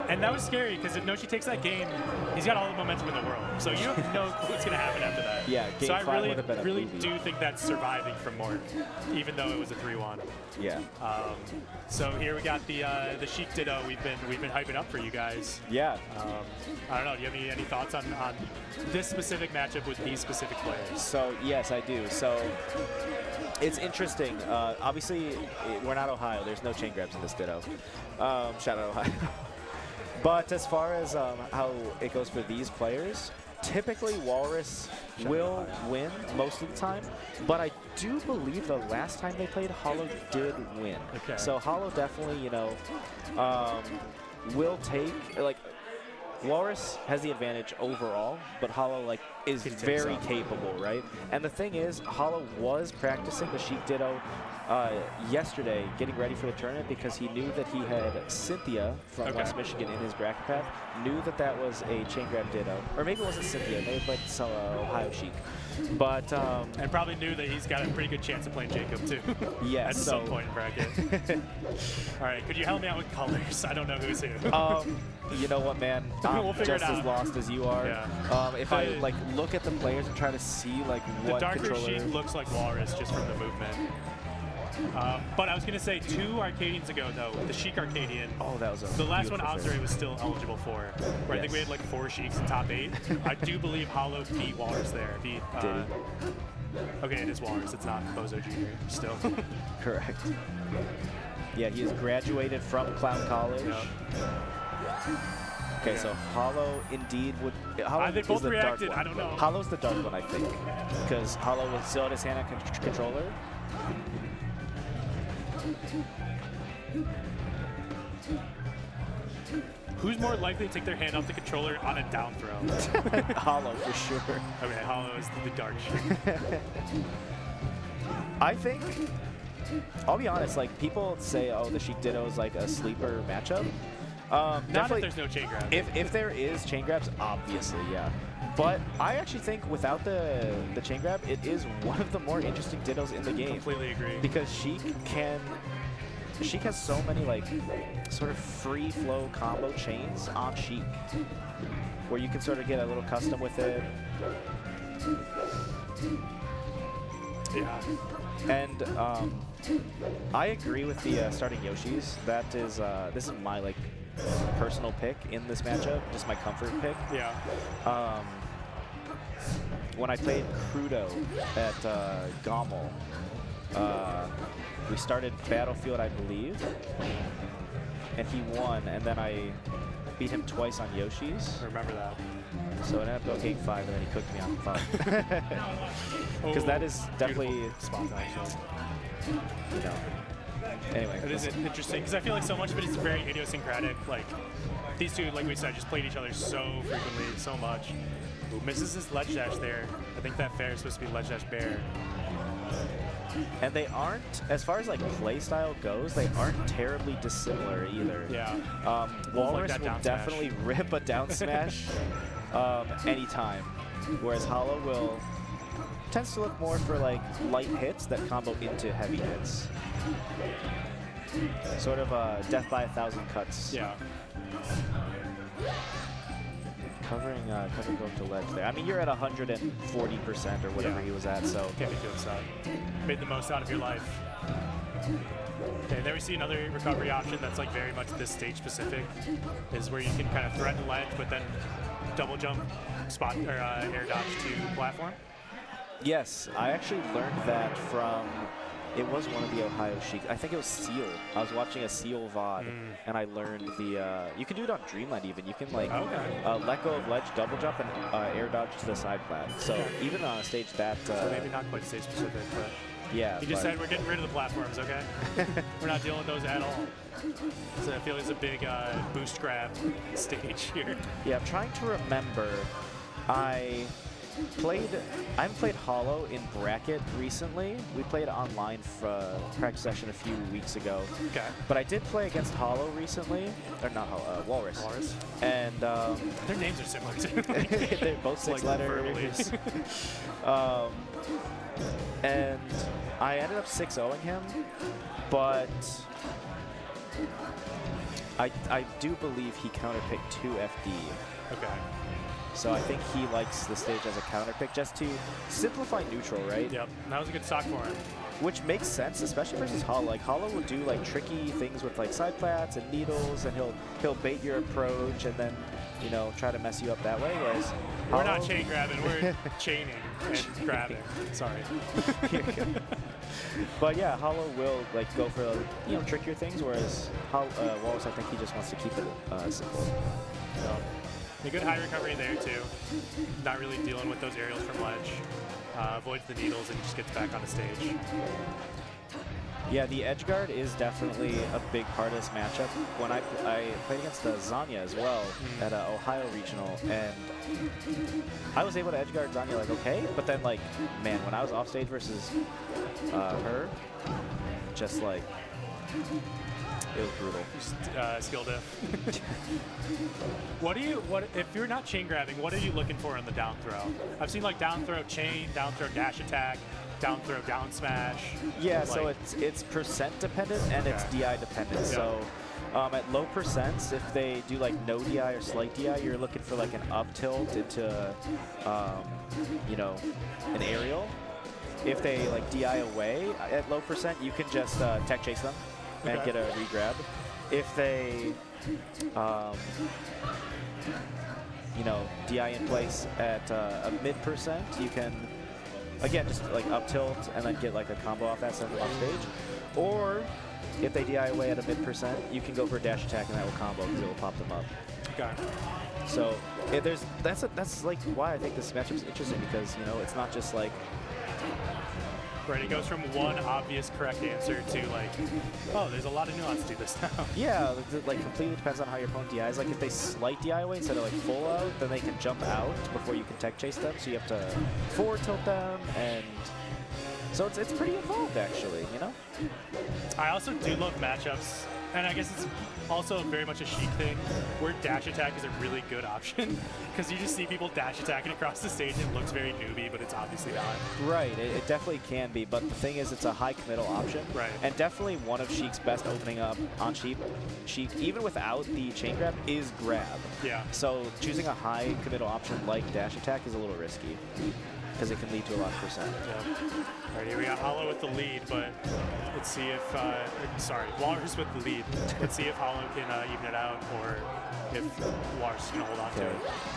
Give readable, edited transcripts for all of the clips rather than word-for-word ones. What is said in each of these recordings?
And that was scary because if Noshi takes that game, he's got all the momentum in the world. So you have no clue what's going to happen after that. Yeah, game so I 5 would have been a really movie. do think that's surviving from Mort, even though it was a 3-1. Yeah. So here we got the Sheik Ditto we've been hyping up for you guys. Yeah. I don't know. Do you have any thoughts on this specific matchup with these specific players? So yes, I do. So it's interesting. Obviously, we're not Ohio. There's no chain grabs in this Ditto. Shout out Ohio. But as far as how it goes for these players, typically Walrus will win most of the time, but I do believe the last time they played, Hollow did win. Okay. So Hollow definitely, you know, will take, like, Walrus has the advantage overall, but Hollow is very capable, right? And the thing is, Hollow was practicing the Sheik Ditto yesterday, getting ready for the tournament, because he knew that he had Cynthia from West Michigan in his bracket path, knew that that was a chain grab Ditto. Or maybe it wasn't Cynthia, maybe it was Ohio Sheik. But and probably knew that he's got a pretty good chance of playing Jacob too. Yeah, at some point in bracket. All right, could you help me out with colors? I don't know who's who. You know what, man? I'm We'll just as lost as you are. Yeah. If I look at the players and try to see what the darker controller. Sheik looks like Walrus just from the movement. But I was going to say 2 Arcadians ago, though, the Sheik Arcadian. Oh, that was the last one Obsere was still eligible for, where I think we had like 4 Sheiks in top 8. I do believe Hollow beat Walrus there. Did he? Okay, it is Walrus. It's not Bozo Jr. still. Correct. Yeah, he has graduated from Clown College. Yep. Okay, so Hollow indeed would. Hollow they both is the reacted. Dark one. I don't know. Hollow's the dark one, I think, because Hollow was still had his hand on controller. Who's more likely to take their hand off the controller on a down throw? Hollow, for sure. Okay, Hollow is the dark Sheik. I think, I'll be honest, people say, oh, the Sheik Ditto is like a sleeper matchup. Not if there's no chain grab. If there is chain grabs, obviously, yeah. But I actually think without the chain grab, it is one of the more interesting Dittos in the game. Completely agree. Because Sheik has so many sort of free flow combo chains on Sheik, where you can sort of get a little custom with it. Yeah. And I agree with the starting Yoshis. That is this is my personal pick in this matchup, just my comfort pick. Yeah. When I played Crudo at Gommel, we started Battlefield, I believe, and he won, and then I beat him twice on Yoshis. I remember that. So it ended up going game 5, and then he cooked me on 5. Because that is definitely spot, actually. You know. Anyway, it is interesting because I feel like so much of it is very idiosyncratic. Like these two, like we said, just played each other so frequently, so much. Ooh, misses his ledge dash there. I think that fair is supposed to be ledge dash bear. And they aren't, as far as play style goes, they aren't terribly dissimilar either. Yeah. Walrus will definitely rip a down smash anytime, whereas Hollow tends to look more for light hits that combo into heavy hits. Sort of death by 1,000 cuts. Yeah. Covering going to ledge there. I mean, you're at 140% or whatever he was at, so. Can't be too upset. Made the most out of your life. Okay, there we see another recovery option that's very much this stage specific, is where you can kind of threaten ledge, but then double jump, spot or air dodge to platform. Yes, I actually learned that from. It was one of the Ohio Sheik. I think it was Seal. I was watching a Seal VOD, and I learned you can do it on Dreamland even. You can let go of ledge, double jump, and air dodge to the side plat. So even on a stage that... so maybe not quite stage specific, but... Yeah. He just said we're getting rid of the platforms, okay? We're not dealing with those at all. So I feel there's a big boost grab stage here. Yeah, I'm trying to remember. I haven't played Hollow in bracket recently. We played online for a practice session a few weeks ago. Okay. But I did play against Hollow recently. Or not Hollow, Walrus. Walrus. And their names are similar too. They're both 6 letters. And I ended up 6-0ing him, but I do believe he counterpicked 2 FD. Okay. So I think he likes the stage as a counter pick just to simplify neutral, right? Yep, that was a good stock for him. Which makes sense, especially versus Hollow. Like Hollow will do like tricky things with like side plats and needles, and he'll bait your approach and then try to mess you up that way. Whereas we're not chain grabbing, we're chaining and grabbing. Sorry. But yeah, Hollow will like go for trickier things, whereas Walrus, I think he just wants to keep it simple. A good high recovery there too. Not really dealing with those aerials from ledge. Avoids the needles and just gets back on the stage. Yeah, the edge guard is definitely a big part of this matchup. When I played against Zanya as well at Ohio Regional, and I was able to edge guard Zanya like okay, but then like man, when I was off stage versus her, just like it was brutal. Skill diff. What if you're not chain grabbing? What are you looking for on the down throw? I've seen like down throw chain, down throw dash attack, down throw down smash. Yeah, like, so it's percent dependent and it's DI dependent. Yeah. So at low percents, if they do like no DI or slight DI, you're looking for like an up tilt into an aerial. If they like DI away at low percent, you can just tech chase them and get a re-grab. If they, DI in place at a mid-percent, you can, again, just like up tilt and then get like a combo off that send them off stage. Or if they DI away at a mid-percent, you can go for a dash attack and that will combo because it will pop them up. Okay. So that's like why I think this matchup is interesting, because it's not just like. Right, it goes from one obvious correct answer to like, oh, there's a lot of nuance to this now. Yeah, it like completely depends on how your opponent DIs. Like if they slight DI away instead of like full out, then they can jump out before you can tech chase them. So you have to forward tilt them, and so it's pretty involved actually. I also do love matchups, and I guess it's also very much a Sheik thing, where dash attack is a really good option, because you just see people dash attacking across the stage and it looks very newbie, but it's obviously not. Right, it definitely can be, but the thing is it's a high committal option. Right. And definitely one of Sheik's best opening up on Sheik, even without the chain grab, is grab. Yeah. So choosing a high committal option like dash attack is a little risky, because it can lead to a lot of percent. Yeah. All right, here we got Hollow with the lead, but let's see if, Walrus with the lead. Let's see if Hollow can even it out, or if Walrus is going to hold on to it.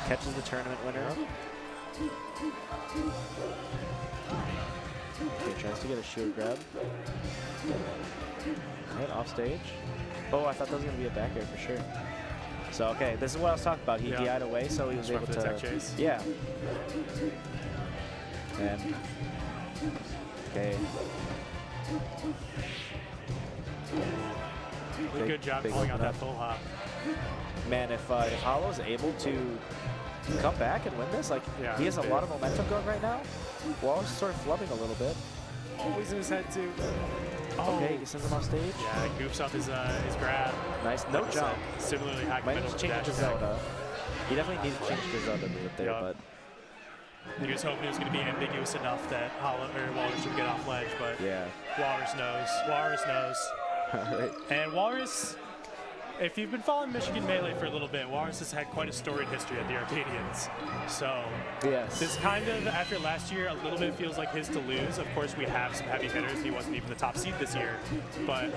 Catches the tournament winner. Okay, tries to get a shield grab. Right, off stage. Oh, I thought that was going to be a back air for sure. So, okay, this is what I was talking about. He DI'd away, so he was able to tech chase. Yeah. And okay. Good job pulling out that full hop. Man, if Hollow's able to come back and win this, like he has a lot of momentum going right now. Walrus is sort of flubbing a little bit. Always in his head too. Oh. Okay, he sends him off stage. Yeah, goofs off his grab. Nice, no jump. Similarly high might need to change to Zelda. He definitely needs to change to Zelda a bit there, but. He was hoping it was going to be ambiguous enough that Walrus would get off ledge, but yeah. Walrus knows. Walrus knows. Right. And Walrus, if you've been following Michigan Melee for a little bit, Walrus has had quite a storied history at the Arcadians. So yes. This kind of, after last year, a little bit feels like his to lose. Of course, we have some heavy hitters. He wasn't even the top seed this year. But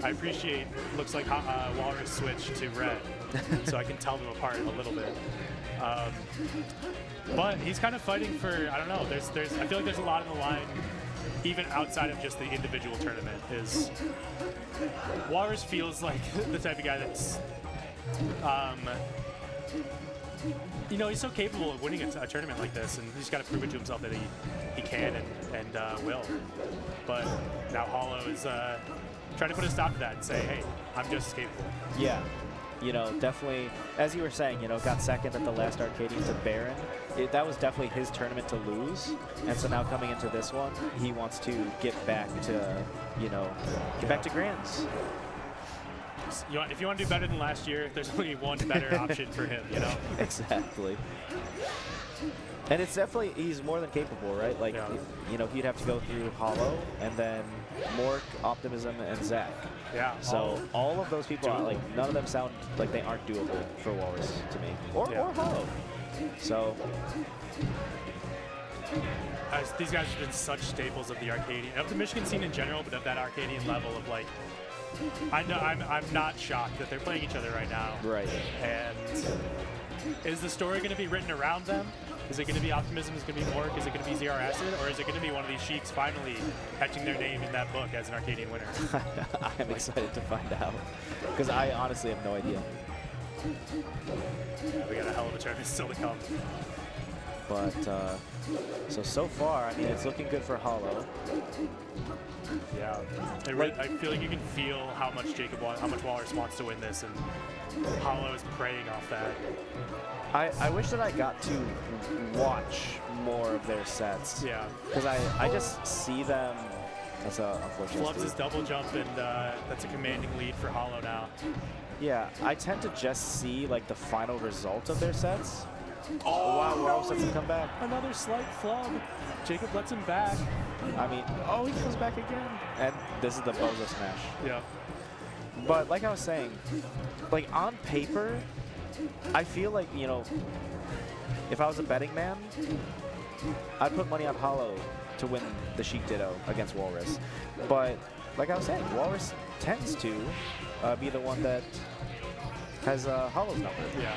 I appreciate, looks like Walrus switched to red, so I can tell them apart a little bit. But he's kind of fighting for, I don't know, I feel like there's a lot on the line, even outside of just the individual tournament. Walrus feels like the type of guy that's, he's so capable of winning a tournament like this, and he's got to prove it to himself that he can and will. But now Hollow is trying to put a stop to that and say, hey, I'm just as capable. Yeah. Definitely, as you were saying, got second at the last Arcadian to Baron. That was definitely his tournament to lose. And so now coming into this one, he wants to get back to, back to Grands. If you want to do better than last year, there's only one better option for him, Exactly. And it's definitely, he's more than capable, right? Like, Yeah. you know, he'd have to go through Hollow and then Mork, Optimism, and Zack. Yeah. So all of those people, doable. like, none of them sound like they aren't doable for Walrus to me. Or Hollow. So these guys have been such staples of the Arcadian, of the Michigan scene in general, but of that Arcadian level of like, I know I'm not shocked that they're playing each other right now. Right. And is the story going to be written around them? Is it going to be Optimism? Is it going to be Mork? Is it going to be ZR Acid? Or is it going to be one of these Sheiks finally etching their name in that book as an Arcadian winner? I'm excited to find out. Because I honestly have no idea. Yeah, we got a hell of a tournament still to come. But, so far, I mean, it's looking good for Hollow. Yeah, I feel like you can feel how much how much Walrus wants to win this, and Hollow is preying off that. I wish that I got to watch more of their sets. Yeah. Because I just see them. That's unfortunate. Flubs his double jump, and that's a commanding lead for Hollow now. Yeah, I tend to just see like the final result of their sets. Oh wow, Walrus lets him come back. Another slight flub. Jacob lets him back. I mean, oh, he comes back again. And this is the Bozo smash. Yeah. But like I was saying, like on paper, I feel like, you know, if I was a betting man, I'd put money on Hollow to win the Sheik Ditto against Walrus. But like I was saying, Walrus tends to be the one that has Hollow's number. Yeah.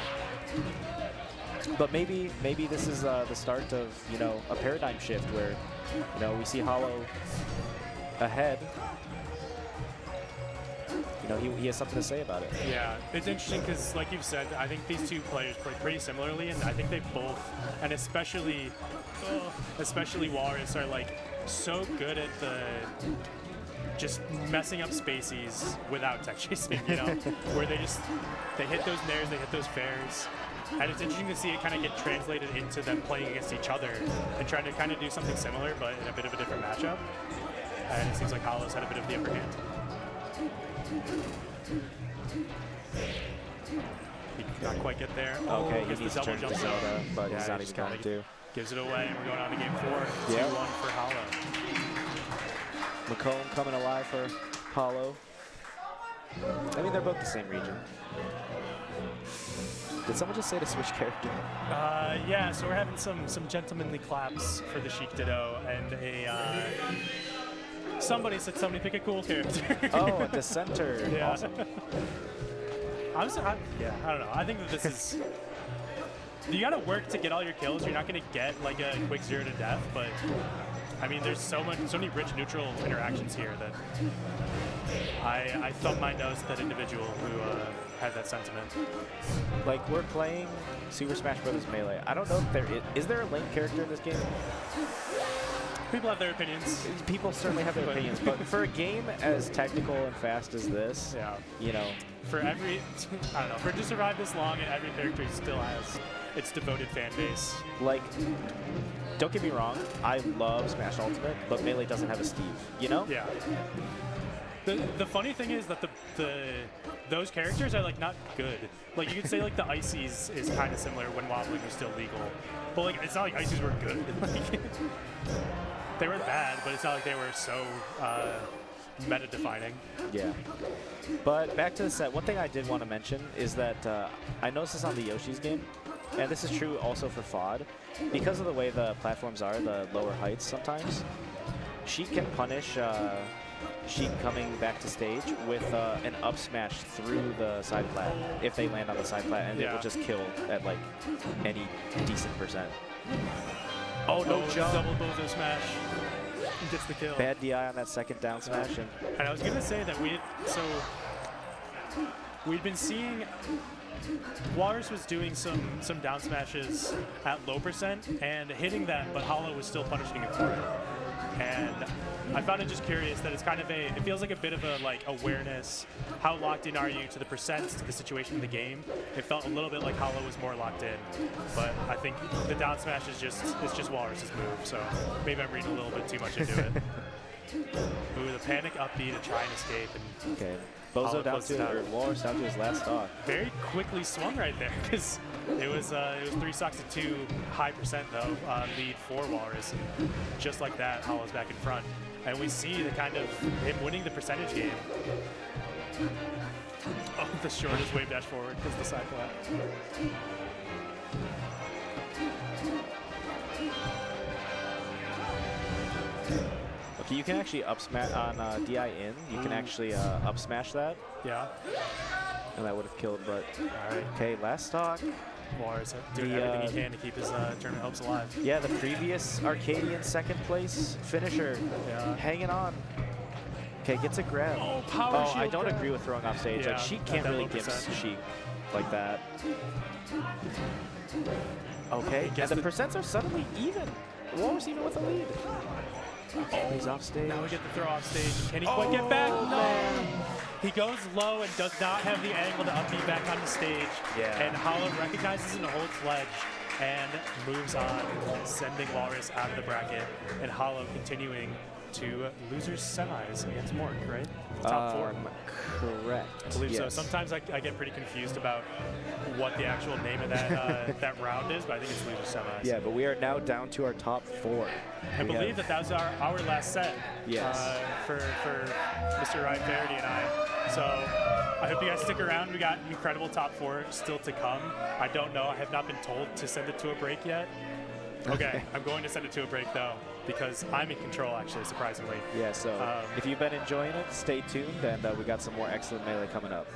But maybe this is the start of, you know, a paradigm shift where, you know, we see Hollow ahead. You know, he has something to say about it. Yeah, it's interesting because, like you've said, I think these two players play pretty similarly, and I think they both, and especially Walrus, are like so good at the just messing up spacies without tech chasing, you know, where they hit those nairs, they hit those fairs. And it's interesting to see it kind of get translated into them playing against each other and trying to kind of do something similar, but in a bit of a different matchup. And it seems like Hollow's had a bit of the upper hand. He did not quite get there. Okay, Gets he needs the to double turn jump to zone. Zelda, but Yeah, he's not just even going to. Gives it away, and we're going on to game 4. Yep. 2-1 for Hollow. McComb coming alive for Hollow. I mean, they're both the same region. Did someone just say to switch character? Yeah, so we're having some gentlemanly claps for the Sheik Ditto, and somebody said somebody pick a cool character. Oh, a dissenter. Yeah. Awesome. I don't know. I think that this is... You gotta work to get all your kills. You're not gonna get like a quick 0 to death, but I mean, there's so many rich neutral interactions here that I thumb my nose at that individual who had that sentiment. Like, we're playing Super Smash Bros. Melee. I don't know if there is there a lane character in this game? People have their opinions. People certainly have their opinions, but for a game as technical and fast as this, Yeah. you know, For every, I don't know, for it to survive this long, and every character still has its devoted fan base. like, don't get me wrong, I love Smash Ultimate, but Melee doesn't have a Steve, you know? Yeah. The funny thing is that those characters are like not good. Like you could say like the Ices is kind of similar when wobbling was still legal, but like it's not like Ices were good. Like, they weren't bad, but it's not like they were so meta-defining. Yeah. But back to the set, one thing I did want to mention is that I noticed this on the Yoshi's game, and this is true also for FOD. Because of the way the platforms are, the lower heights sometimes, Sheik can punish Sheik coming back to stage with an up smash through the side plat if they land on the side plat, and it will just kill at like any decent percent. Oh, no jump. Double Bozo smash. Gets the kill. Bad DI on that second down smash. And I was going to say that we'd been seeing Walrus was doing some down smashes at low percent and hitting that, but Hollow was still punishing him for it. And I found it just curious that it's kind of it feels like a bit of a like awareness. How locked in are you to the percents, to the situation in the game? It felt a little bit like Hollow was more locked in, but I think the down smash is just Walrus's move. So maybe I'm reading a little bit too much into it. Ooh, the panic up B to try and escape. And okay, Bozo down to, or Walrus down to his last stock. Very quickly swung right there because it was 3 stocks to 2, high percent though, lead for Walrus. And just like that, Hollow's back in front. And we see the kind of him winning the percentage game. Oh, the shortest wave dash forward because the side flat. Okay, you can actually up smash on DI in. You can actually up smash that. Yeah. And that would have killed, but all right. Okay, last stock. Walrus doing everything he can to keep his tournament hopes alive. Yeah, the previous Arcadian second place finisher, hanging on. Okay, gets a grab. Oh, power shield I don't grab. agree with throwing off stage. Yeah, Like, Sheik can't that really low give percent. Sheik like that. Okay, and the percents are suddenly even. Walrus even with the lead. Oh, he's off stage. Now we get the throw off stage. Can he quite get back? No. Man. He goes low and does not have the angle to up back on the stage. Yeah. And Hollow recognizes and holds ledge and moves on, sending Walrus out of the bracket. And Hollow continuing to losers semis against Mork, right? Top 4. Correct. I believe so. Yes. Sometimes I get pretty confused about what the actual name of that that round is, but I think it's loser semis. Yeah, but we are now down to our top 4. I believe that was our last set. Yes. For Mr. Ryan Faraday and I. So I hope you guys stick around. We got incredible top 4 still to come. I don't know. I have not been told to send it to a break yet. Okay, I'm going to send it to a break though, because I'm in control actually, surprisingly. Yeah, so if you've been enjoying it, stay tuned, and we got some more excellent Melee coming up.